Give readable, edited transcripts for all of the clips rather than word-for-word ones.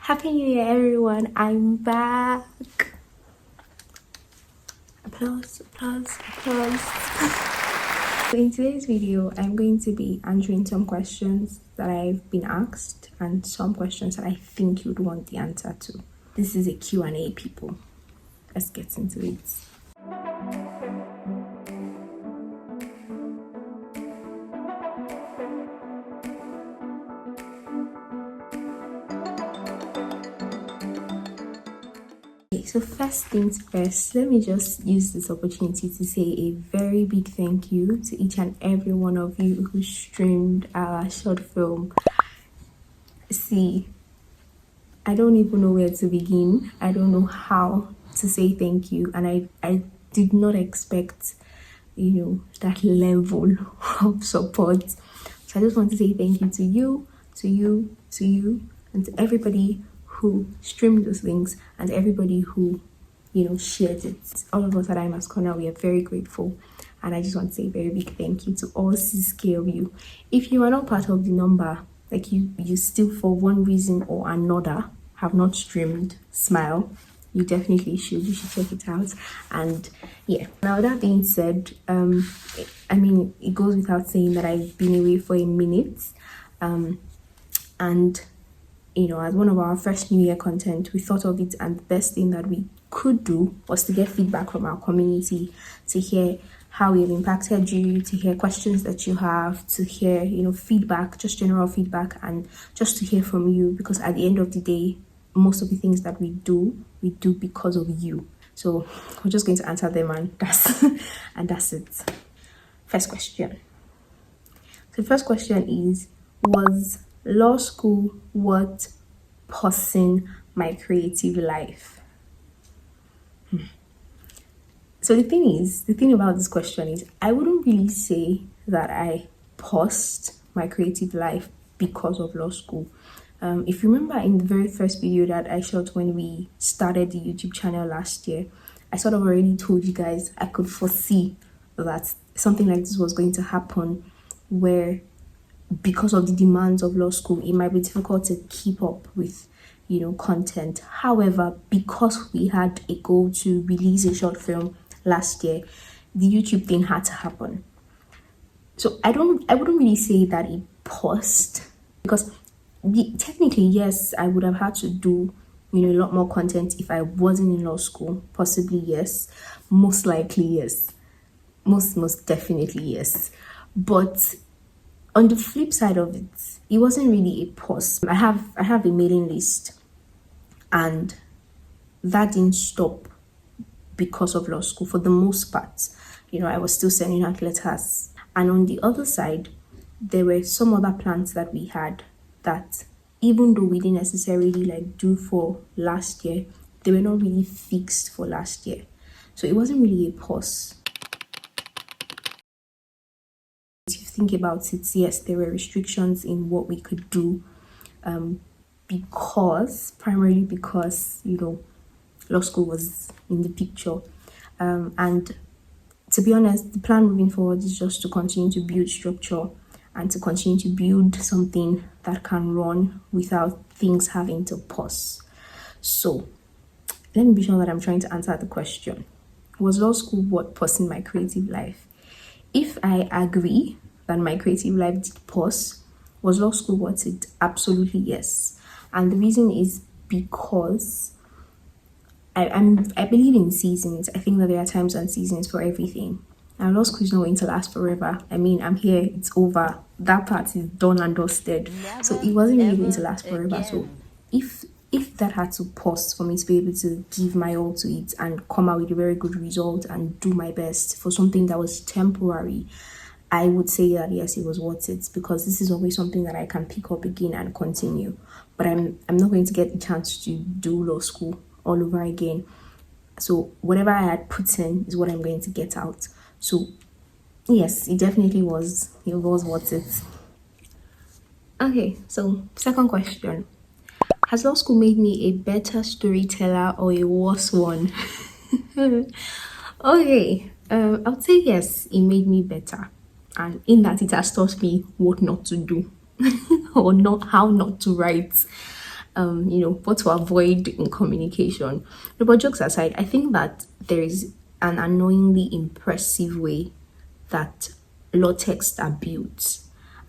Happy New Year, everyone. I'm back. Applause, applause, applause. So in today's video, I'm going to be answering some questions that I've been asked and some questions that I think you'd want the answer to. This is a Q&A, people. Let's get into it. So first things first, let me just use this opportunity to say a very big thank you to each and every one of you who streamed our short film. See, I don't even know where to begin. I don't know how to say thank you, and I did not expect, that level of support. So I just want to say thank you to you, and to everybody who streamed those links and everybody who shared it. All of us at Aima's Corner, we are very grateful, and I just want to say a very big thank you to all 6K of you. If you are not part of the number, like you still for one reason or another have not streamed, smile, you definitely should. You should check it out. And yeah, now that being said, it goes without saying that I've been away for a minute, and as one of our first New Year content, we thought of it, and the best thing that we could do was to get feedback from our community, to hear how we have impacted you, to hear questions that you have, to hear, feedback, just general feedback, and just to hear from you, because at the end of the day, most of the things that we do because of you. So we're just going to answer them, and that's it. First question. So the first question is, was law school what pausing my creative life? So the thing about this question is, I wouldn't really say that I paused my creative life because of law school. If you remember in the very first video that I shot when we started the YouTube channel last year, I sort of already told you guys I could foresee that something like this was going to happen, where because of the demands of law school, it might be difficult to keep up with content. However, because we had a goal to release a short film last year, the YouTube thing had to happen. So I wouldn't really say that it paused, because technically, yes, I would have had to do a lot more content if I wasn't in law school. Possibly yes, most likely yes, most definitely yes. But on the flip side of it, it wasn't really a pause. I have a mailing list, and that didn't stop because of law school for the most part. I was still sending out letters. And on the other side, there were some other plans that we had that, even though we didn't necessarily do for last year, they were not really fixed for last year. So it wasn't really a pause. If you think about it, yes, there were restrictions in what we could do, primarily because law school was in the picture, and to be honest, the plan moving forward is just to continue to build structure and to continue to build something that can run without things having to pause. So let me be sure that I'm trying to answer the question. Was law school what pausing my creative life? If I agree that my creative life did pause, was law school what it? Absolutely yes. And the reason is because I believe in seasons. I think that there are times and seasons for everything. And law school is not going to last forever. I'm here, it's over. That part is done and dusted. So it wasn't really going to last forever. Again. So if that had to pause for me to be able to give my all to it and come out with a very good result and do my best for something that was temporary, I would say that yes, it was worth it, because this is always something that I can pick up again and continue. But I'm not going to get the chance to do law school all over again. So whatever I had put in is what I'm going to get out. So yes, it definitely was. It was worth it. Okay, so second question. Has law school made me a better storyteller or a worse one? Okay, I would say yes, it made me better. And in that, it has taught me what not to do or not how not to write. what to avoid in communication. No, but jokes aside, I think that there is an annoyingly impressive way that law texts are built.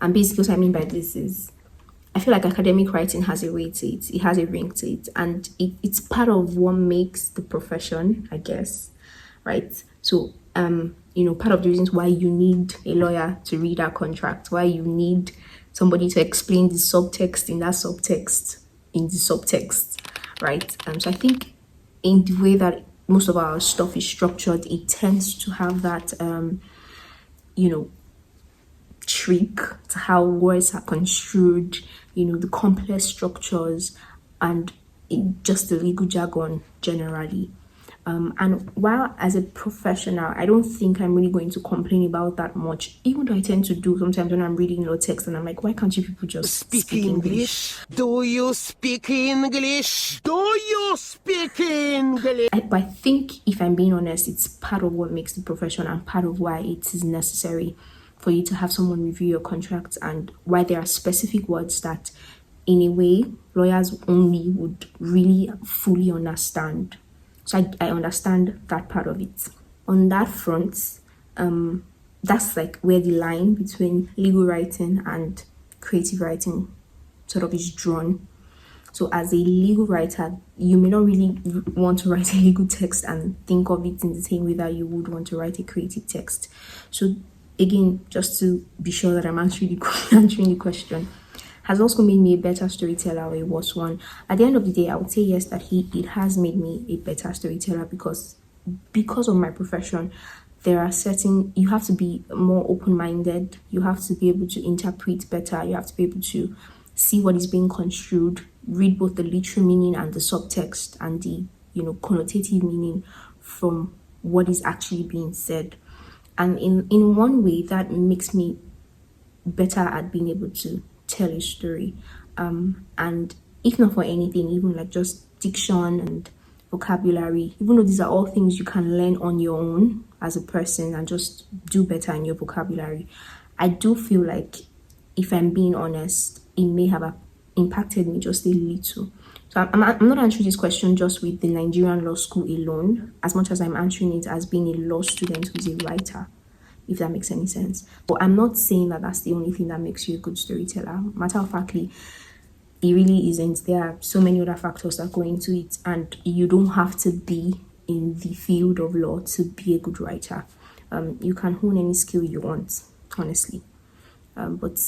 And basically, what I mean by this is I feel like academic writing has a way to it, it has a ring to it, and it's part of what makes the profession, I guess, right? So, part of the reasons why you need a lawyer to read our contract, why you need somebody to explain the subtext in that subtext, in the subtext, right? So I think in the way that most of our stuff is structured, it tends to have that, you know, trick to how words are construed, the complex structures, and just the legal jargon generally. And while as a professional, I don't think I'm really going to complain about that much, even though I tend to do sometimes when I'm reading law text and I'm like, why can't you people just speak English? Do you speak English? Do you speak English? But I think, if I'm being honest, it's part of what makes the profession and part of why it is necessary for you to have someone review your contracts, and why there are specific words that, in a way, lawyers only would really fully understand. So I understand that part of it. On that front, that's like where the line between legal writing and creative writing sort of is drawn. So, as a legal writer, you may not really want to write a legal text and think of it in the same way that you would want to write a creative text. So, again, just to be sure that I'm answering answering the question, has also made me a better storyteller or a worse one? At the end of the day, I would say yes, that it has made me a better storyteller, because of my profession. There are certain, you have to be more open-minded, you have to be able to interpret better, you have to be able to see what is being construed, read both the literal meaning and the subtext and the connotative meaning from what is actually being said. And in one way, that makes me better at being able to tell a story. And if not for anything, even like just diction and vocabulary, even though these are all things you can learn on your own as a person and just do better in your vocabulary, I do feel like, if I'm being honest, it may have impacted me just a little. So I'm not answering this question just with the Nigerian law school alone, as much as I'm answering it as being a law student who's a writer, if that makes any sense. But I'm not saying that that's the only thing that makes you a good storyteller. Matter of factly, it really isn't. There are so many other factors that go into it, and you don't have to be in the field of law to be a good writer. You can hone any skill you want, honestly. But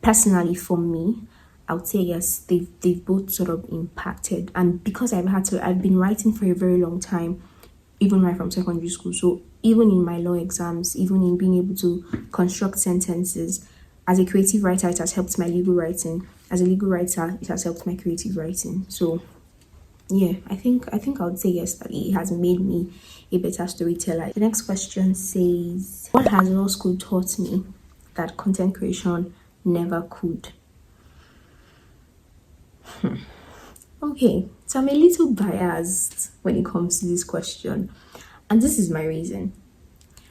personally, for me, I would say yes, they've both sort of impacted. And because I've been writing for a very long time, even right from secondary school. So even in my law exams, even in being able to construct sentences, as a creative writer, it has helped my legal writing. As a legal writer, it has helped my creative writing. So yeah, I think I would say yes, that it has made me a better storyteller. The next question says, what has law school taught me that content creation never could? Okay, so I'm a little biased when it comes to this question, and this is my reason.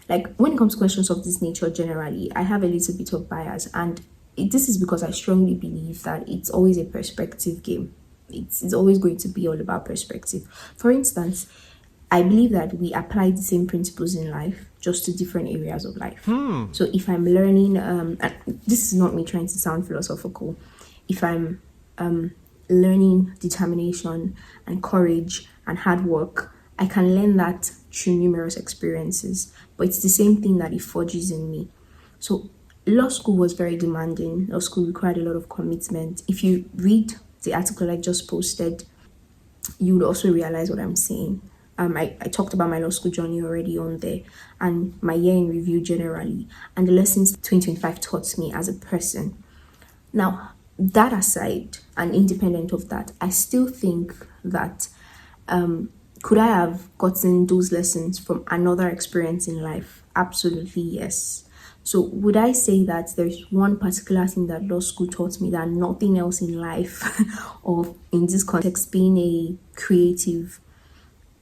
Like, when it comes to questions of this nature, generally, I have a little bit of bias, and this is because I strongly believe that it's always a perspective game. It's always going to be all about perspective. For instance, I believe that we apply the same principles in life, just to different areas of life. So if I'm learning, and this is not me trying to sound philosophical, if I'm learning determination and courage and hard work, I can learn that through numerous experiences, but it's the same thing that it forges in me. So law school was very demanding. Law school required a lot of commitment. If you read the article I just posted, you would also realize what I'm saying. I talked about my law school journey already on there, and my year in review generally, and the lessons 2025 taught me as a person. Now, that aside, and independent of that, I still think that could I have gotten those lessons from another experience in life? Absolutely yes. So would I say that there's one particular thing that law school taught me that nothing else in life, or in this context, being a creative,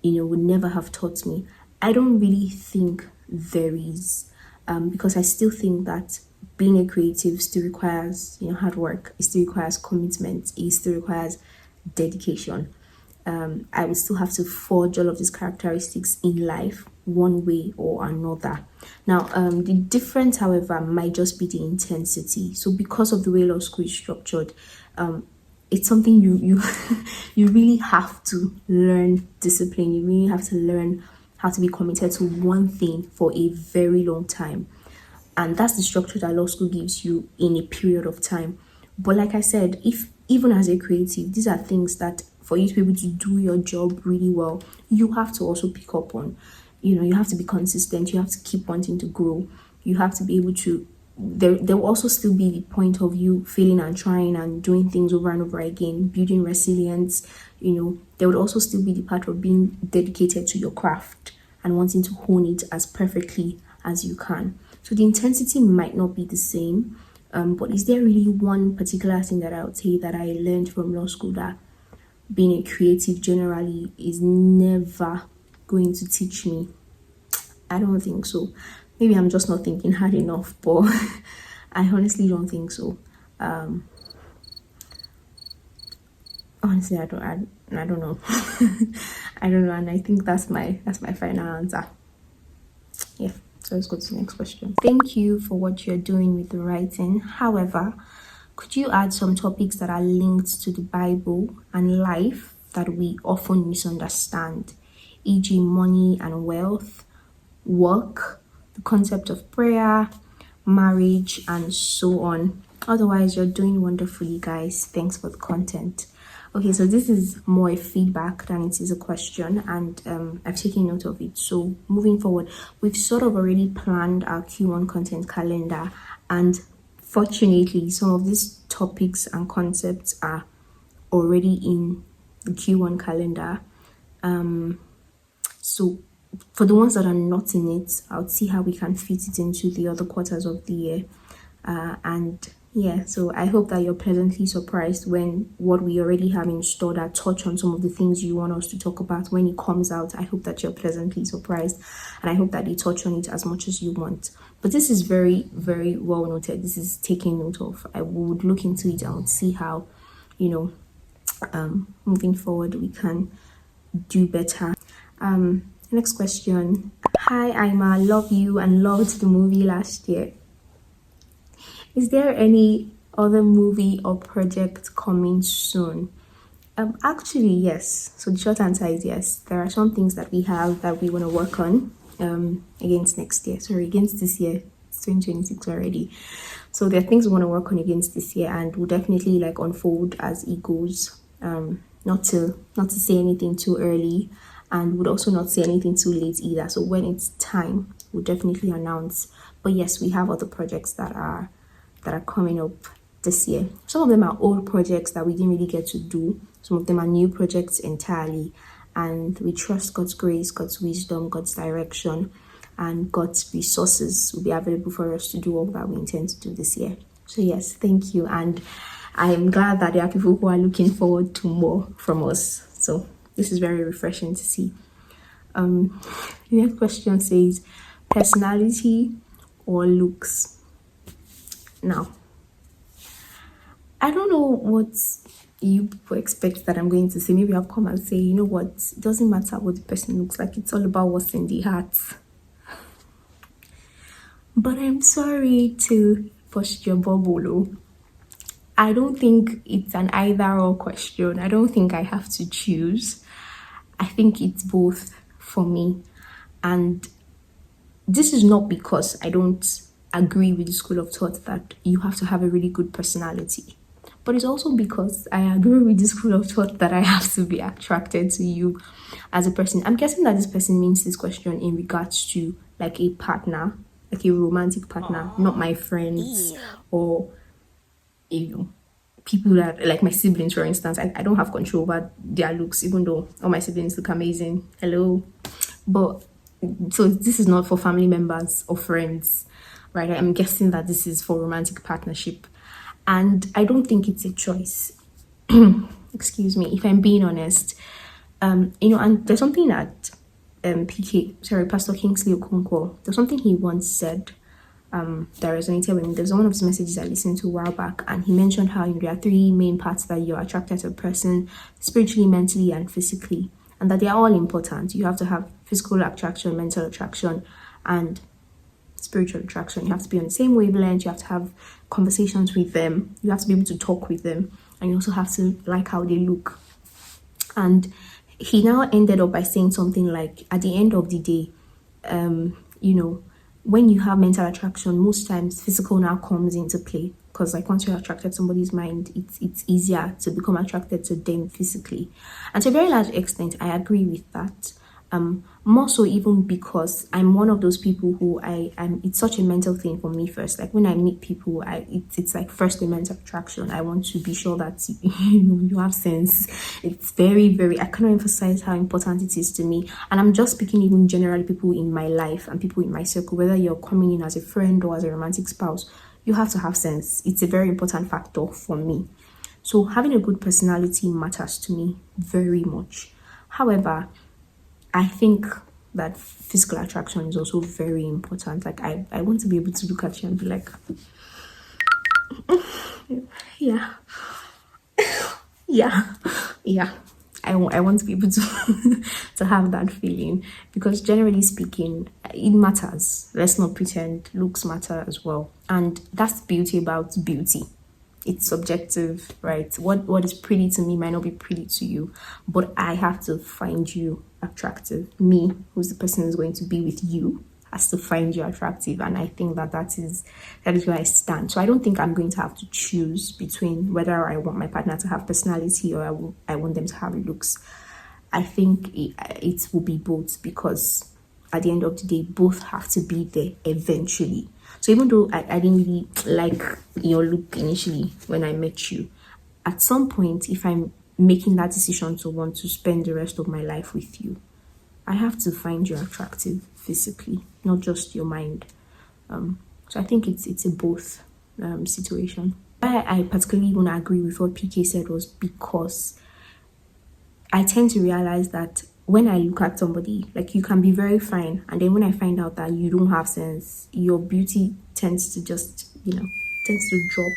would never have taught me? I don't really think there is, because I still think that being a creative still requires, hard work. It still requires commitment. It still requires dedication. I would still have to forge all of these characteristics in life one way or another. Now, the difference, however, might just be the intensity. So, because of the way law school is structured, it's something you you really have to learn discipline. You really have to learn how to be committed to one thing for a very long time, and that's the structure that law school gives you in a period of time. But like I said, if even as a creative, these are things that for you to be able to do your job really well, you have to also pick up on. You have to be consistent, you have to keep wanting to grow, you have to be able to, there will also still be the point of you failing and trying and doing things over and over again, building resilience. There would also still be the part of being dedicated to your craft and wanting to hone it as perfectly as you can. So the intensity might not be the same, but is there really one particular thing that I would say that I learned from law school that being a creative generally is never going to teach me? I don't think so. Maybe I'm just not thinking hard enough, but I honestly don't think so. Honestly, I don't know. I don't know, and I think that's my final answer. Yeah. So let's go to the next question. Thank you for what you're doing with the writing. However, could you add some topics that are linked to the Bible and life that we often misunderstand, e.g., money and wealth, work, the concept of prayer, marriage, and so on? Otherwise, you're doing wonderfully, guys. Thanks for the content. Okay, so this is more a feedback than it is a question, and I've taken note of it. So moving forward, we've sort of already planned our Q1 content calendar, and fortunately, some of these topics and concepts are already in the Q1 calendar. So for the ones that are not in it, I'll see how we can fit it into the other quarters of the year. And yeah, so I hope that you're pleasantly surprised when what we already have in store that touch on some of the things you want us to talk about when it comes out. I hope that you're pleasantly surprised, and I hope that you touch on it as much as you want. But this is very, very well noted. This is taken note of. I would look into it and would see how, moving forward we can do better. Next question. Hi Aima, love you and loved the movie last year. Is there any other movie or project coming soon? Actually, yes. So the short answer is yes. There are some things that we have that we want to work on against this year. It's 2026 already. So there are things we want to work on against this year, and we'll definitely unfold as it goes. Not to say anything too early, and would also not say anything too late either. So when it's time, we'll definitely announce. But yes, we have other projects that are coming up this year. Some of them are old projects that we didn't really get to do. Some of them are new projects entirely. And we trust God's grace, God's wisdom, God's direction, and God's resources will be available for us to do all that we intend to do this year. So yes, thank you. And I'm glad that there are people who are looking forward to more from us. So this is very refreshing to see. The next question says, personality or looks? Now, I don't know what you people expect that I'm going to say. Maybe I'll come and say, you know what, it doesn't matter what the person looks like, it's all about what's in the heart. But I'm sorry to burst your bubble. I don't think it's an either or question. I don't think I have to choose. I think it's both for me. And this is not because I don't agree with the school of thought that you have to have a really good personality, but it's also because I agree with the school of thought that I have to be attracted to you as a person. I'm guessing that this person means this question in regards to a partner, a romantic partner. Aww. Not my friends or people that my siblings, for instance. I don't have control over their looks, even though all my siblings look amazing. Hello. But so this is not for family members or friends, right? I'm guessing that this is for romantic partnership, and I don't think it's a choice. Excuse me, if I'm being honest. And there's something that Pastor Kingsley Okonkwo, there's something he once said that resonated with me. There's one of his messages I listened to a while back, and he mentioned how there are three main parts that you're attracted to a person: spiritually, mentally, and physically, and that they are all important. You have to have physical attraction, mental attraction, and spiritual attraction. You have to be on the same wavelength. You have to have conversations with them. You have to be able to talk with them, and you also have to like how they look. And he now ended up by saying something like, at the end of the day, when you have mental attraction, most times physical now comes into play, because like once you're attracted to somebody's mind, it's easier to become attracted to them physically. And to a very large extent, I agree with that. More so even because I'm one of those people who it's such a mental thing for me first. Like when I meet people, it's like first a mental attraction. I want to be sure that you have sense. It's very, very, I cannot emphasize how important it is to me. And I'm just speaking even generally people in my life and people in my circle, whether you're coming in as a friend or as a romantic spouse, you have to have sense. It's a very important factor for me. So having a good personality matters to me very much. However, I think that physical attraction is also very important. Like I want to be able to look at you and be like, yeah, yeah. I want to be able to to have that feeling, because generally speaking, it matters. Let's not pretend. Looks matter as well, and that's the beauty about beauty. It's subjective, right? What is pretty to me might not be pretty to you, but I have to find you attractive. Me, who's the person who's going to be with you, has to find you attractive, and I think that is where I stand. So I don't think I'm going to have to choose between whether I want my partner to have personality or I want them to have looks. I think it will be both, because at the end of the day, both have to be there eventually. So even though I didn't really like your look initially when I met you, at some point, if I'm making that decision to want to spend the rest of my life with you, I have to find you attractive physically, not just your mind. So I think it's a both situation. Why I particularly want to agree with what PK said was because I tend to realize that when I look at somebody, like you can be very fine, and then when I find out that you don't have sense, your beauty tends to just, tends to drop,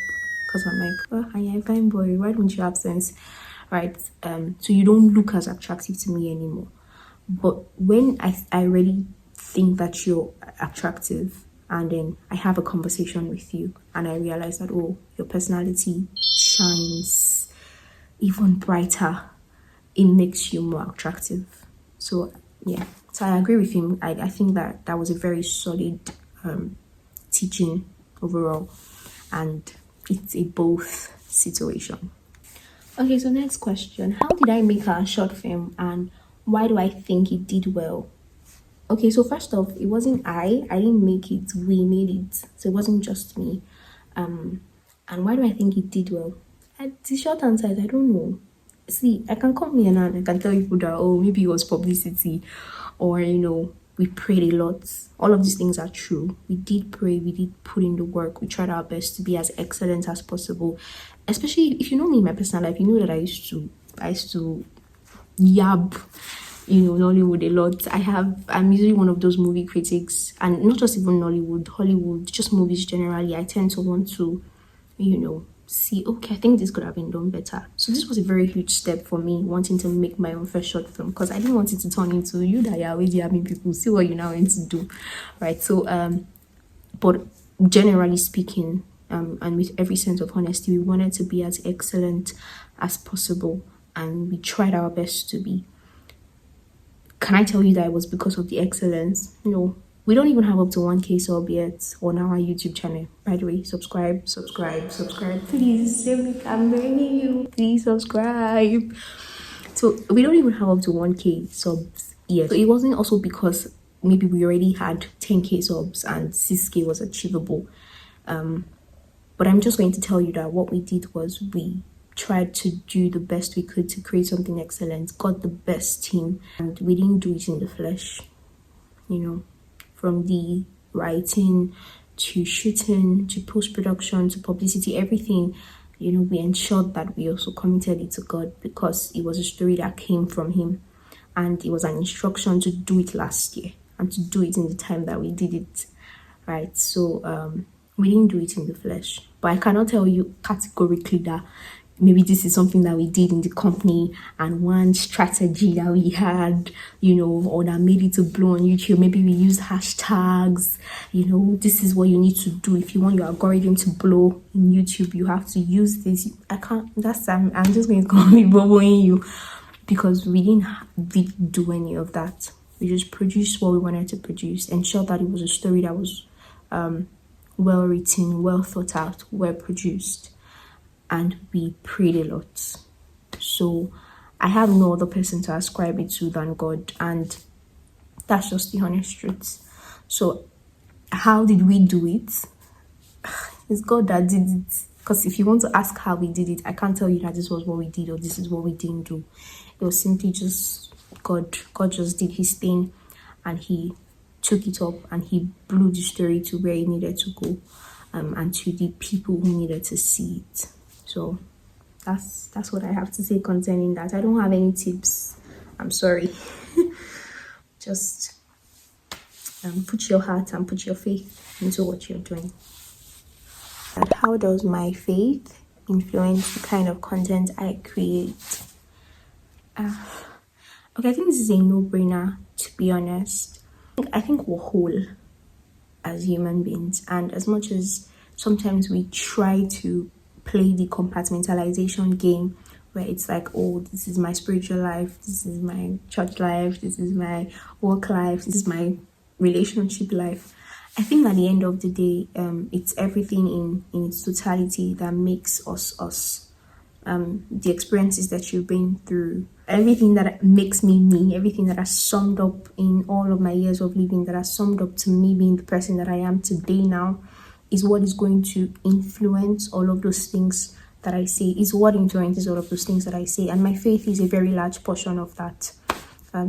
because I'm like, oh, you're a fine boy, why don't you have sense, right? So you don't look as attractive to me anymore. But when I really think that you're attractive, and then I have a conversation with you, and I realize that, oh, your personality shines even brighter, it makes you more attractive. So yeah, so I agree with him. I think that was a very solid teaching overall, and it's a both situation. Okay, so next question: how did I make a short film, and why do I think it did well? Okay, so first off, it wasn't I didn't make it, we made it, so it wasn't just me. And why do I think it did well? The short answer is I don't know. See, I can come here now and I can tell people that, oh, maybe it was publicity, or we prayed a lot. All of these things are true. We did pray, we did put in the work, we tried our best to be as excellent as possible. Especially if you know me in my personal life, you know that I used to yab, Nollywood a lot. I'm usually one of those movie critics, and not just even Nollywood, Hollywood, just movies generally. I tend to want to, see, okay, I think this could have been done better. So this was a very huge step for me, wanting to make my own first short film, because I didn't want it to turn into you that you're always having people see what you now want to do, right? So but generally speaking, and with every sense of honesty, we wanted to be as excellent as possible, and we tried our best to be. Can I tell you that it was because of the excellence? No. We don't even have up to 1K sub yet on our YouTube channel. By the way, subscribe. Please, I'm begging you. Please subscribe. So we don't even have up to 1K subs yet. So it wasn't also because maybe we already had 10K subs and 6K was achievable. But I'm just going to tell you that what we did was we tried to do the best we could to create something excellent, got the best team, and we didn't do it in the flesh, from the writing to shooting to post-production to publicity, everything, we ensured that we also committed it to God, because it was a story that came from him, and it was an instruction to do it last year and to do it in the time that we did it. right? So we didn't do it in the flesh, but I cannot tell you categorically that maybe this is something that we did in the company and one strategy that we had, or that made it to blow on YouTube. Maybe we use hashtags, this is what you need to do if you want your algorithm to blow in YouTube. You have to use this. I can't, I'm just going to call me boboing you, because we didn't do any of that. We just produced what we wanted to produce, ensure that it was a story that was well written, well thought out, well produced, and we prayed a lot. So I have no other person to ascribe it to than God, and that's just the honest truth. So how did we do it? It's God that did it. Because if you want to ask how we did it, I can't tell you that this was what we did or this is what we didn't do. It was simply just God. God just did his thing, and he took it up and he blew the story to where it needed to go, and to the people who needed to see it. So that's what I have to say concerning that. I don't have any tips. I'm sorry. Just put your heart and put your faith into what you're doing. And how does my faith influence the kind of content I create? Okay, I think this is a no-brainer, to be honest. I think we're whole as human beings, and as much as sometimes we try to play the compartmentalization game where it's like, oh, this is my spiritual life, this is my church life, this is my work life, this is my relationship life. I think at the end of the day, it's everything in its totality that makes us. The experiences that you've been through, everything that makes me, everything that has summed up in all of my years of living, that has summed up to me being the person that I am today now, is what is going to influence all of those things that I say, is what influences all of those things that I say. And my faith is a very large portion of that.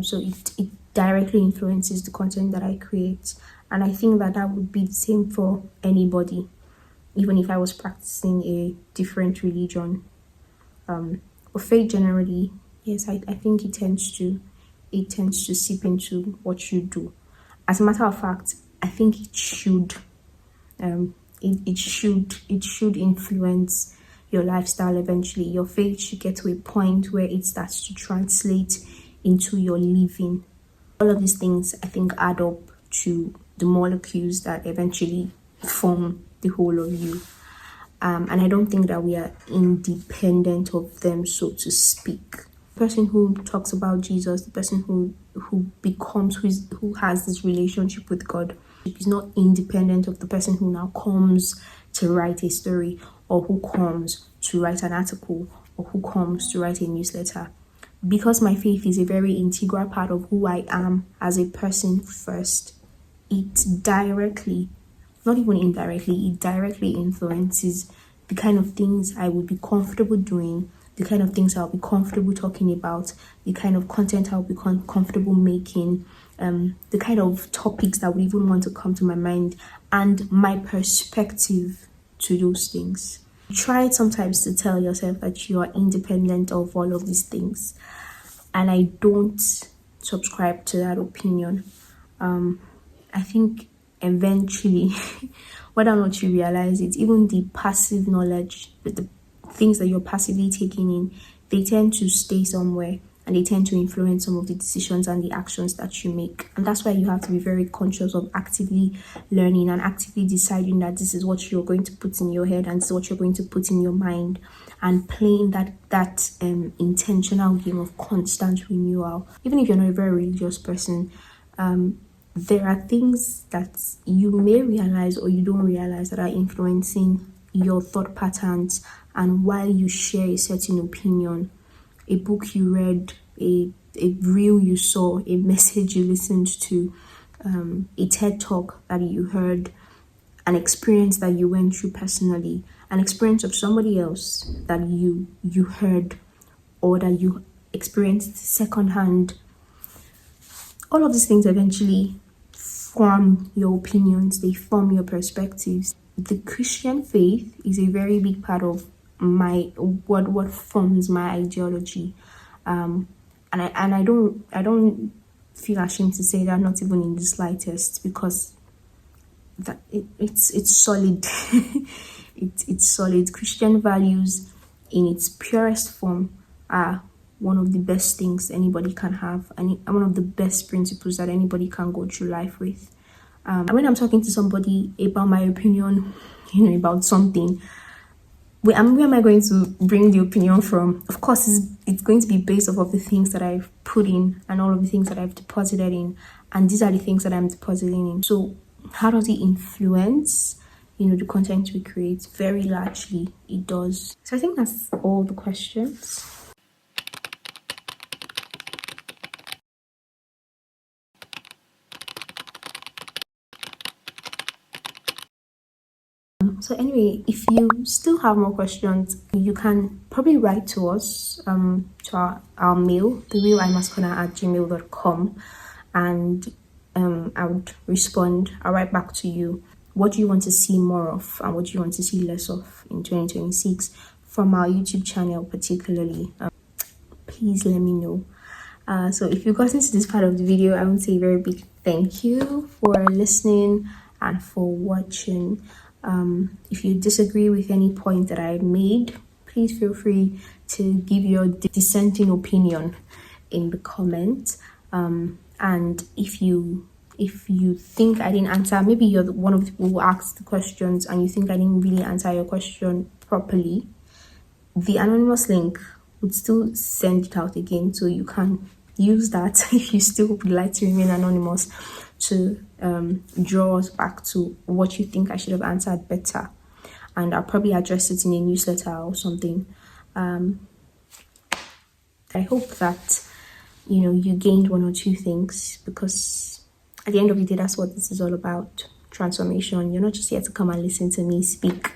So it directly influences the content that I create. And I think that would be the same for anybody, even if I was practicing a different religion. Or faith generally, yes, I think it tends to seep into what you do. As a matter of fact, I think it should influence your lifestyle eventually. Your faith should get to a point where it starts to translate into your living. All of these things, I think, add up to the molecules that eventually form the whole of you. And I don't think that we are independent of them, so to speak. The person who talks about Jesus, the person who has this relationship with God, is not independent of the person who now comes to write a story, or who comes to write an article, or who comes to write a newsletter. Because my faith is a very integral part of who I am as a person first, it directly, not even indirectly, it directly influences the kind of things I would be comfortable doing, the kind of things I'll be comfortable talking about, the kind of content I'll be comfortable making, the kind of topics that would even want to come to my mind, and my perspective to those things. Try sometimes to tell yourself that you are independent of all of these things, and I don't subscribe to that opinion. I think eventually, whether or not you realize it, even the passive knowledge, the things that you're passively taking in, they tend to stay somewhere, and they tend to influence some of the decisions and the actions that you make. And that's why you have to be very conscious of actively learning and actively deciding that this is what you're going to put in your head and this is what you're going to put in your mind, and playing that intentional game of constant renewal. Even if you're not a very religious person, there are things that you may realize or you don't realize that are influencing your thought patterns, and while you share a certain opinion, a book you read, a reel you saw, a message you listened to, a TED talk that you heard, an experience that you went through personally, an experience of somebody else that you heard or that you experienced secondhand, all of these things eventually form your opinions, they form your perspectives. The Christian faith is a very big part of my what forms my ideology, and I don't feel ashamed to say that, not even in the slightest, because it's solid. It's solid. Christian values in its purest form are one of the best things anybody can have, and one of the best principles that anybody can go through life with. When I'm talking to somebody about my opinion, about something, where am I going to bring the opinion from? Of course, it's going to be based off of the things that I've put in and all of the things that I've deposited in, and these are the things that I'm depositing in. So how does it influence, the content we create? Very largely, it does. So I think that's all the questions. So anyway, if you still have more questions, you can probably write to us, to our mail, therealaimashkona@gmail.com, and I would respond. I'll write back to you. What do you want to see more of, and what do you want to see less of in 2026 from our YouTube channel, particularly? Please let me know. So if you've gotten to this part of the video, I want to say a very big thank you for listening and for watching. If you disagree with any point that I made, please feel free to give your dissenting opinion in the comments. And if you think I didn't answer, maybe you're one of the people who asked the questions and you think I didn't really answer your question properly, the anonymous link would still send it out again, so you can use that if you still would like to remain anonymous, to draw us back to what you think I should have answered better, and I'll probably address it in a newsletter or something. I hope that you gained one or two things, because at the end of the day, that's what this is all about: transformation. You're not just here to come and listen to me speak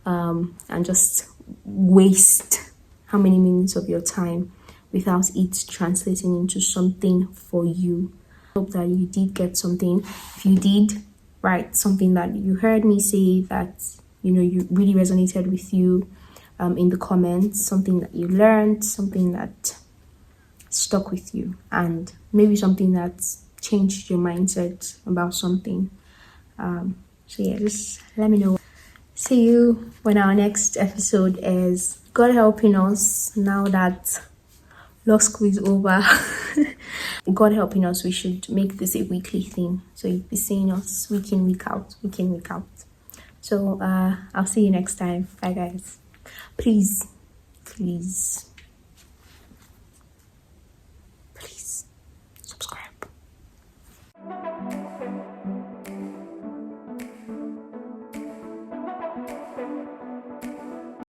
and just waste how many minutes of your time without it translating into something for you. I hope that you did get something. If you did, write something that you heard me say that you really resonated with you in the comments, something that you learned, something that stuck with you, and maybe something that changed your mindset about something. So yeah, just let me know. See you when our next episode is. God helping us, now that law school is over. God helping us, we should make this a weekly thing, so you'll be seeing us week in, week out. So I'll see you next time. Bye guys. Please